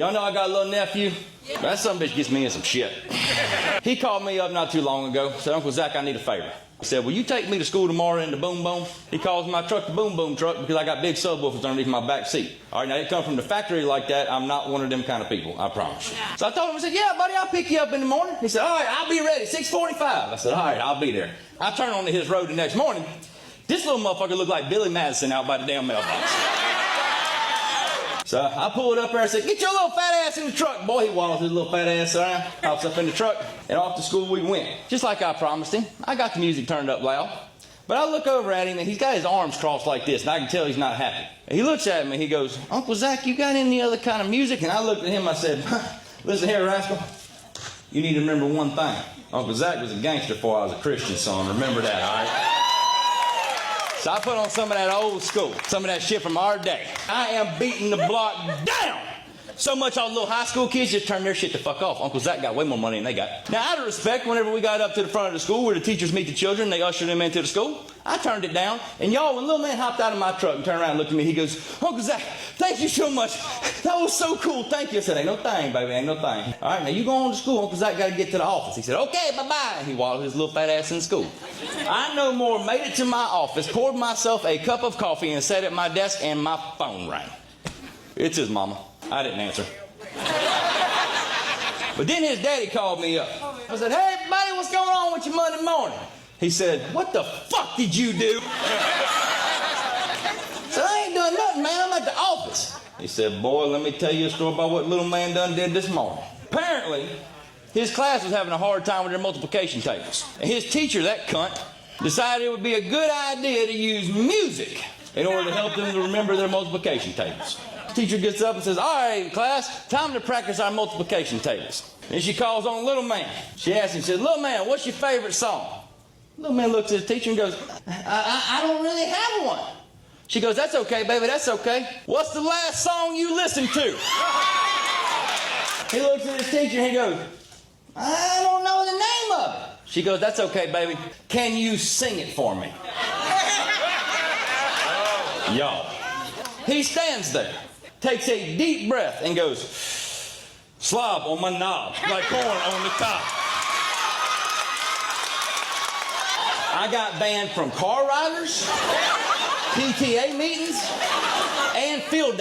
Y'all know I got a little nephew? Yeah. That son of a bitch gets me in some shit. He called me up not too long ago, said, Uncle Zach, I need a favor. He said, will you take me to school tomorrow in the boom boom? He calls my truck the boom boom truck because I got big subwoofers underneath my back seat. All right, now they come from the factory like that. I'm not one of them kind of people, I promise. So I told him, I said, yeah, buddy, I'll pick you up in the morning. He said, all right, I'll be ready, 6:45. I said, all right, I'll be there. I turned onto his road the next morning. This little motherfucker looked like Billy Madison out by the damn mailbox. So I pulled up there and said, get your little fat ass in the truck. Boy, he waddles his little fat ass around, hops up in the truck, and off to school we went. Just like I promised him. I got the music turned up loud. But I look over at him, and he's got his arms crossed like this, and I can tell he's not happy. And he looks at me, and he goes, Uncle Zach, you got any other kind of music? And I looked at him, I said, listen here, rascal. You need to remember one thing. Uncle Zach was a gangster before I was a Christian, son. Remember that, all right? So I put on some of that old school, some of that shit from our day. I am beating the block down. So much all the little high school kids just turn their shit the fuck off. Uncle Zach got way more money than they got. Now, out of respect, whenever we got up to the front of the school where the teachers meet the children, they usher them into the school, I turned it down. And y'all, when little man hopped out of my truck and turned around and looked at me, he goes, Uncle Zach, thank you so much. That was so cool. Thank you. I said, ain't no thing, baby, ain't no thing. All right, now you go on to school. Uncle Zach got to get to the office. He said, okay, bye-bye. And he waddled his little fat ass in school. I no more made it to my office, poured myself a cup of coffee, and sat at my desk, and my phone rang. It's his mama. I didn't answer. But then his daddy called me up. I said, hey, buddy, what's going on with you Monday morning? He said, what the fuck did you do? I said, I ain't doing nothing, man. I'm at the office. He said, boy, let me tell you a story about what little man done did this morning. Apparently, his class was having a hard time with their multiplication tables. And his teacher, that cunt, decided it would be a good idea to use music in order to help them to remember their multiplication tables. The teacher gets up and says, all right, class, time to practice our multiplication tables. And she calls on little man. She asks him, she says, little man, what's your favorite song? Little man looks at the teacher and goes, I don't really have one. She goes, that's okay, baby, that's okay. What's the last song you listened to? He looks at his teacher and he goes, I don't know the name of it. She goes, that's okay, baby. Can you sing it for me? Y'all. He stands there, takes a deep breath, and goes, slob on my knob, like corn on the top. I got banned from car riders, PTA meetings, and field day.